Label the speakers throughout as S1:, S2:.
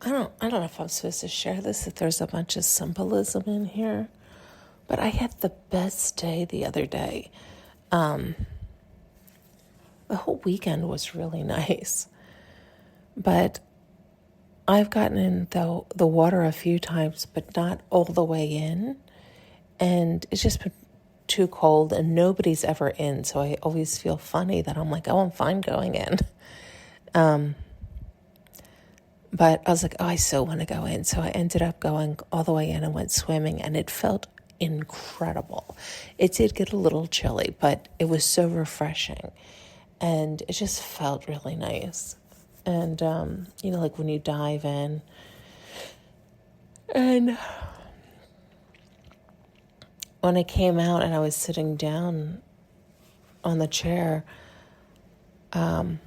S1: I don't know if I'm supposed to share this, if there's a bunch of symbolism in here, but I had the best day the other day. The whole weekend was really nice, but I've gotten in the water a few times, but not all the way in, and it's just been too cold and nobody's ever in, so I always feel funny that I'm like, oh, I'm fine going in. But I was like, oh, I so want to go in. So I ended up going all the way in and went swimming, and it felt incredible. It did get a little chilly, but it was so refreshing, and it just felt really nice. And, like when you dive in, and when I came out and I was sitting down on the chair, oh,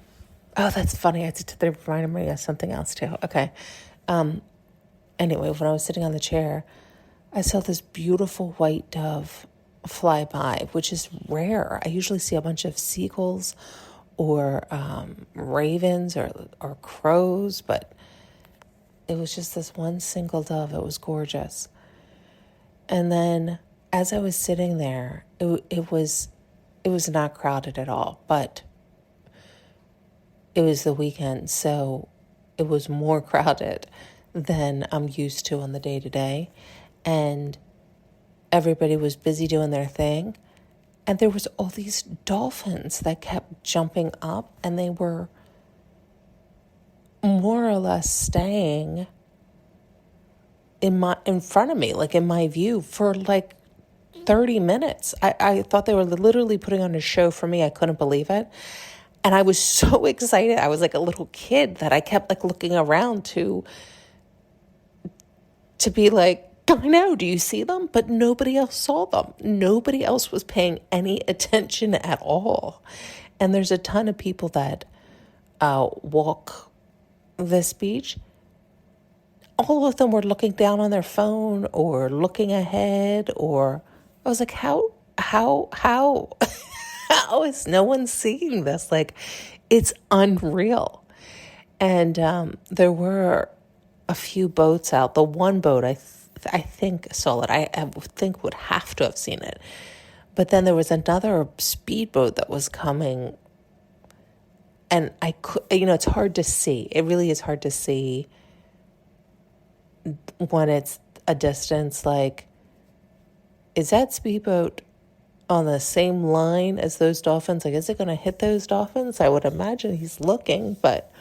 S1: that's funny. They reminded me of something else too. Okay. Anyway, when I was sitting on the chair, I saw this beautiful white dove fly by, which is rare. I usually see a bunch of seagulls or ravens or crows, but it was just this one single dove. It was gorgeous. And then as I was sitting there, it was not crowded at all, but it was the weekend, so it was more crowded than I'm used to on the day-to-day. And everybody was busy doing their thing. And there was all these dolphins that kept jumping up, and they were more or less staying in front of me, like in my view, for like 30 minutes. I thought they were literally putting on a show for me. I couldn't believe it. And I was so excited. I was like a little kid that I kept like looking around to be like, I know, do you see them? But nobody else saw them. Nobody else was paying any attention at all. And there's a ton of people that walk this beach. All of them were looking down on their phone or looking ahead, or I was like, how how is no one seeing this? Like, it's unreal. And there were a few boats out. The one boat I think saw it. I think would have to have seen it. But then there was another speedboat that was coming, and I could, it's hard to see. It really is hard to see when it's a distance. Like, is that speedboat on the same line as those dolphins? Like, is it going to hit those dolphins? I would imagine he's looking, but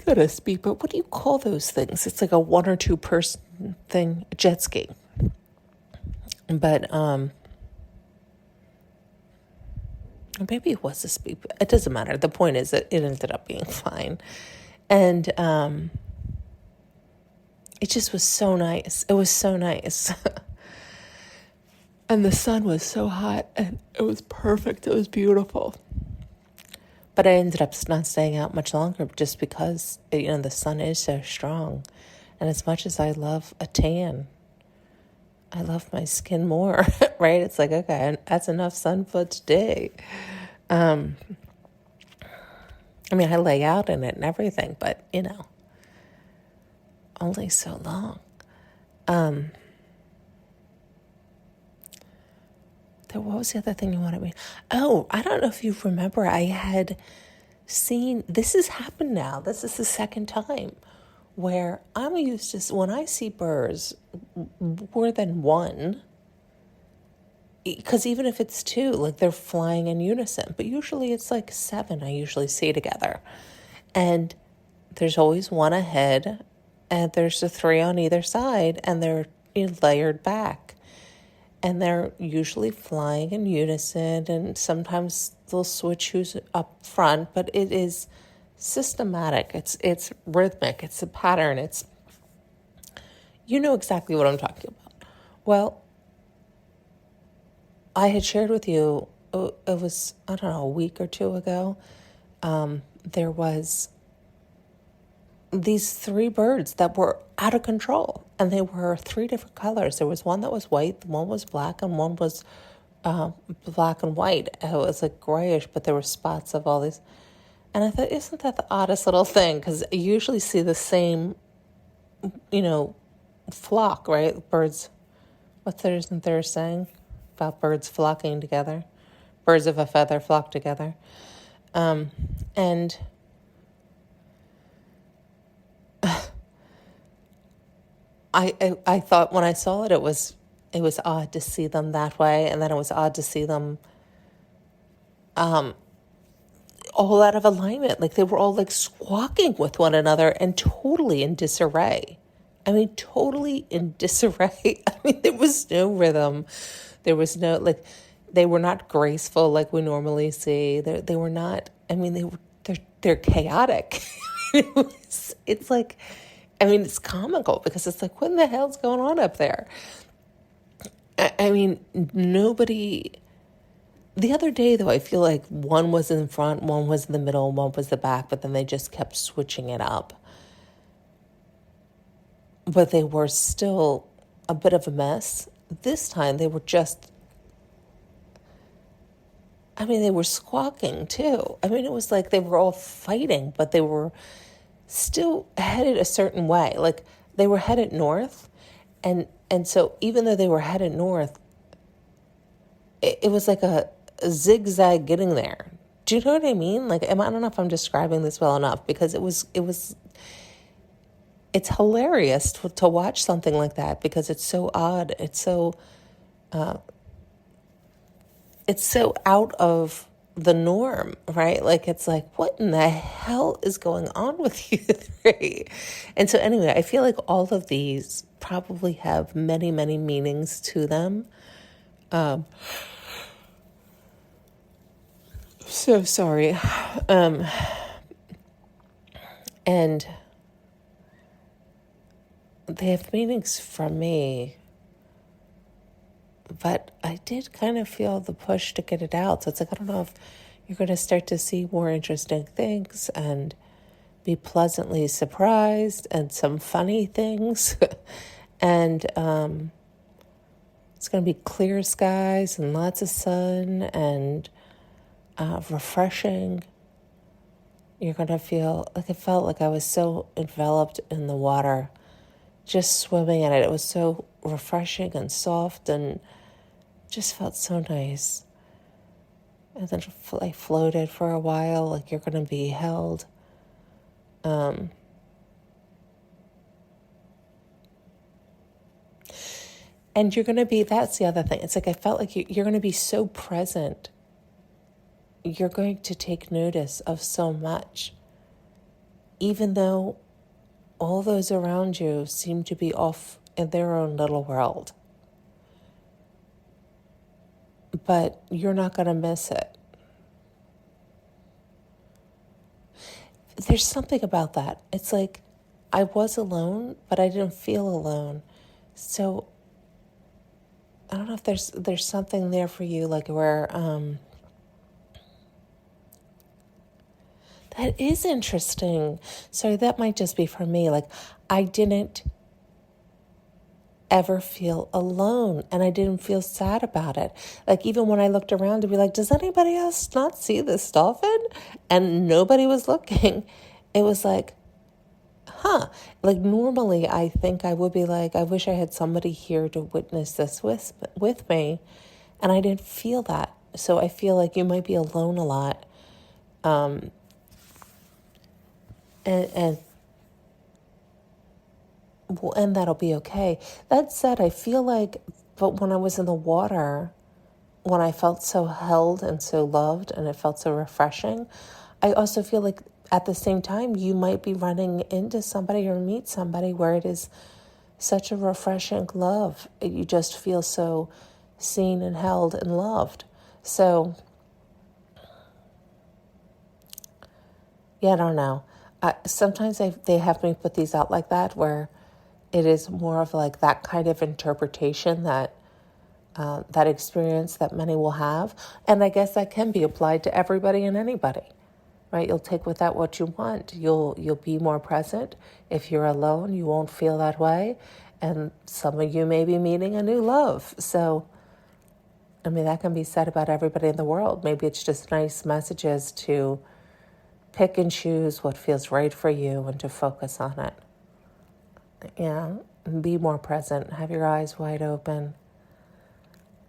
S1: not a speedboat. What do you call those things? It's like a one or two person thing, a jet ski. But maybe it was a speedboat. It doesn't matter. The point is that it ended up being fine, and it just was so nice. It was so nice. And the sun was so hot, and it was perfect. It was beautiful. But I ended up not staying out much longer just because, the sun is so strong. And as much as I love a tan, I love my skin more, right? It's like, okay, that's enough sun for today. I mean, I lay out in it and everything, but, only so long. What was the other thing you wanted me? Oh, I don't know if you remember. I had seen, this has happened now. This is the second time where I'm used to, when I see birds, more than one, because even if it's two, like they're flying in unison, but usually it's like 7 I usually see together. And there's always one ahead, and there's the 3 on either side, and they're layered back. And they're usually flying in unison, and sometimes they'll switch who's up front, but it is systematic. It's rhythmic. It's a pattern. You know exactly what I'm talking about. Well, I had shared with you, it was, I don't know, a week or 2 ago, there was these 3 birds that were out of control, and they were 3 different colors. There was one that was white, one was black, and one was black and white. It was like grayish, but there were spots of all these. And I thought, isn't that the oddest little thing? Because you usually see the same, flock, right? Birds. Isn't there a saying about birds flocking together? Birds of a feather flock together. And I thought when I saw it, it was odd to see them that way, and then it was odd to see them all out of alignment. Like they were all like squawking with one another and totally in disarray. I mean, totally in disarray. I mean, there was no rhythm. There was no, like, they were not graceful like we normally see. They were not, I mean, they're chaotic. It's like, I mean, it's comical because it's like, what in the hell's going on up there? I mean, nobody. The other day, though, I feel like one was in front, one was in the middle, one was the back, but then they just kept switching it up. But they were still a bit of a mess. This time, they were just, I mean, they were squawking, too. I mean, it was like they were all fighting, but they were still headed a certain way. Like, they were headed north, and so even though they were headed north, it was like a zigzag getting there. Do you know what I mean? Like, I don't know if I'm describing this well enough, because it's hilarious to watch something like that, because it's so odd. It's so out of the norm, right? Like, it's like, what in the hell is going on with you three? And so anyway, I feel like all of these probably have many, many meanings to them. So sorry. And they have meanings for me, but I did kind of feel the push to get it out. So it's like, I don't know if you're going to start to see more interesting things and be pleasantly surprised, and some funny things. And it's going to be clear skies and lots of sun and refreshing. You're going to feel like, it felt like I was so enveloped in the water, just swimming in it. It was so refreshing and soft and just felt so nice. And then I floated for a while, like you're going to be held. And you're going to be, that's the other thing. It's like I felt like you're going to be so present. You're going to take notice of so much, even though all those around you seem to be off in their own little world. But you're not going to miss it. There's something about that. It's like I was alone, but I didn't feel alone. So I don't know if there's something there for you, like where that is interesting. So that might just be for me. Like, I didn't ever feel alone, and I didn't feel sad about it. Like, even when I looked around to be like, does anybody else not see this dolphin? And nobody was looking. It was like, like normally I think I would be like, I wish I had somebody here to witness this with me, and I didn't feel that. So I feel like you might be alone a lot. And that'll be okay. That said, I feel like, but when I was in the water, when I felt so held and so loved and it felt so refreshing, I also feel like at the same time, you might be running into somebody or meet somebody where it is such a refreshing love. You just feel so seen and held and loved. So, yeah, I don't know. Sometimes they have me put these out like that, where it is more of like that kind of interpretation that that experience that many will have. And I guess that can be applied to everybody and anybody, right? You'll take with that what you want. You'll be more present. If you're alone, you won't feel that way. And some of you may be meeting a new love. So, I mean, that can be said about everybody in the world. Maybe it's just nice messages to pick and choose what feels right for you and to focus on it. Yeah, be more present. Have your eyes wide open.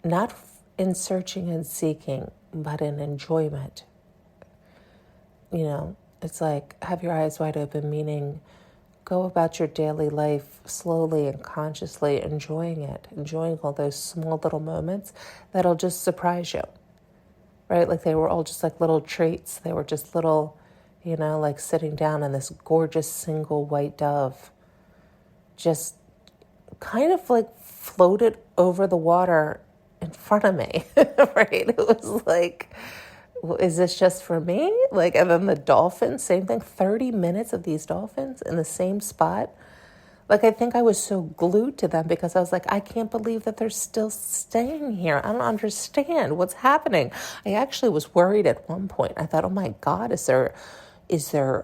S1: Not in searching and seeking, but in enjoyment. It's like have your eyes wide open, meaning go about your daily life slowly and consciously enjoying it, enjoying all those small little moments that'll just surprise you, right? Like they were all just like little treats. They were just little, like sitting down and this gorgeous single white dove just kind of like floated over the water in front of me, right? It was like, is this just for me? Like, and then the dolphins, same thing, 30 minutes of these dolphins in the same spot. Like, I think I was so glued to them because I was like, I can't believe that they're still staying here. I don't understand what's happening. I actually was worried at one point. I thought, oh my God, is there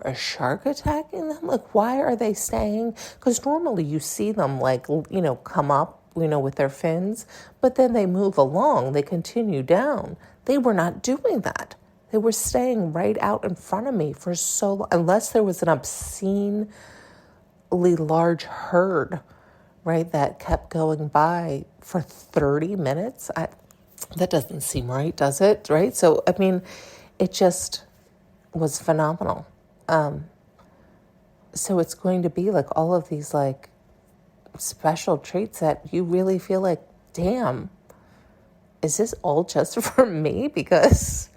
S1: a shark attacking them? Like, why are they staying? Because normally you see them like, come up, with their fins, but then they move along, they continue down. They were not doing that. They were staying right out in front of me for so long, unless there was an obscenely large herd, right, that kept going by for 30 minutes. That doesn't seem right, does it? Right? So, I mean, it just was phenomenal. So it's going to be like all of these like special treats that you really feel like, damn, is this all just for me? Because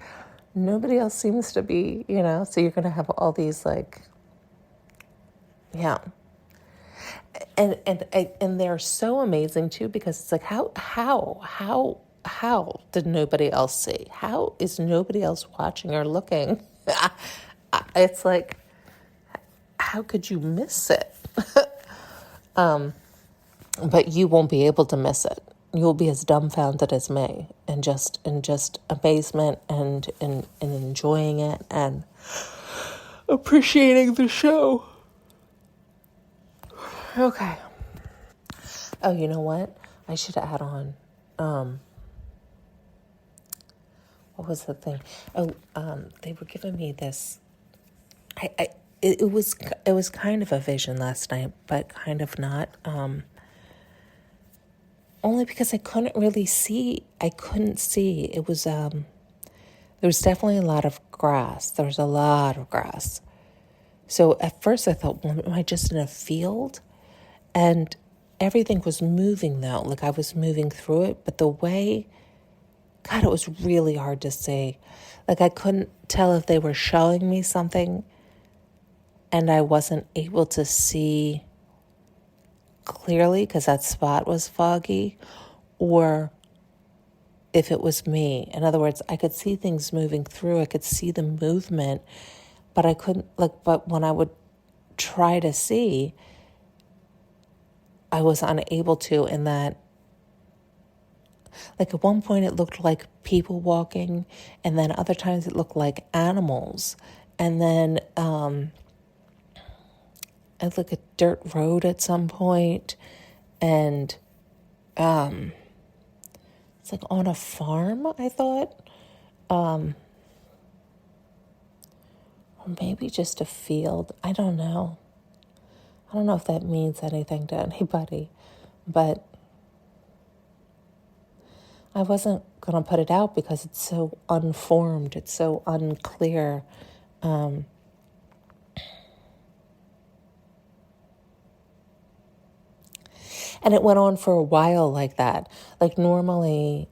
S1: nobody else seems to be, so you're going to have all these like, yeah. And they're so amazing too, because it's like, how did nobody else see? How is nobody else watching or looking? It's like, how could you miss it? But you won't be able to miss it. You'll be as dumbfounded as me, and just amazement and enjoying it and appreciating the show. Okay. Oh, you know what? I should add on. What was the thing? Oh, they were giving me this. It was kind of a vision last night, but kind of not. Only because I couldn't really see. I couldn't see. It was there was definitely a lot of grass. There was a lot of grass. So at first I thought, well, am I just in a field? And everything was moving though. Like I was moving through it, but the way, God, it was really hard to see. Like I couldn't tell if they were showing me something and I wasn't able to see clearly because that spot was foggy, or if it was me. In other words, I could see things moving through. I could see the movement, but I couldn't, but when I would try to see, I was unable to, in that, like at one point it looked like people walking, and then other times it looked like animals. And then I'd look at dirt road at some point, and it's like on a farm, I thought. Or maybe just a field. I don't know. I don't know if that means anything to anybody, but I wasn't going to put it out because it's so unformed. It's so unclear. And it went on for a while like that. Like normally,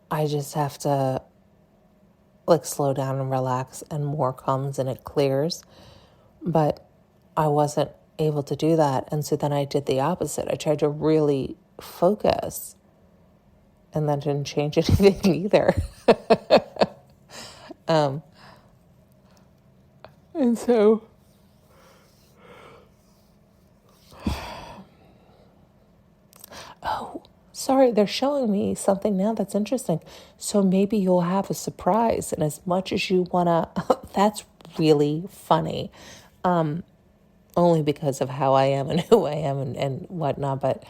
S1: I just have to like slow down and relax, and more comes and it clears. But I wasn't able to do that. And so then I did the opposite. I tried to really focus, and that didn't change anything either. And so, oh, sorry, they're showing me something now that's interesting. So maybe you'll have a surprise. And as much as you want to, that's really funny. Only because of how I am and who I am and whatnot. But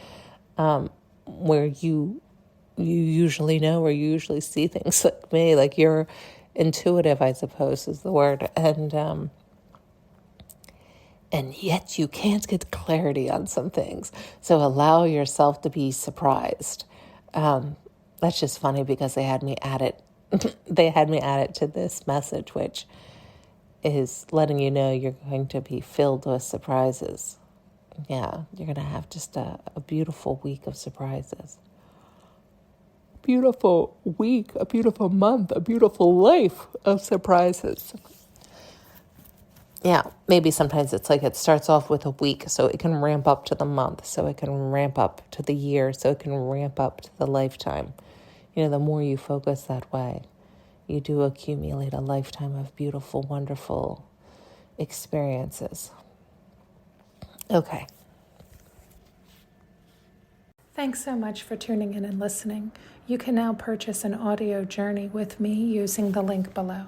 S1: where you usually know, or you usually see things like me, like you're intuitive, I suppose, is the word. And yet you can't get clarity on some things. So allow yourself to be surprised. That's just funny because they had me add it. They had me add it to this message, which is letting you know you're going to be filled with surprises. Yeah, you're going to have just a beautiful week of surprises. Beautiful week, a beautiful month, a beautiful life of surprises. Yeah, maybe sometimes it's like it starts off with a week, so it can ramp up to the month, so it can ramp up to the year, so it can ramp up to the lifetime. The more you focus that way, you do accumulate a lifetime of beautiful, wonderful experiences. Okay.
S2: Thanks so much for tuning in and listening. You can now purchase an audio journey with me using the link below.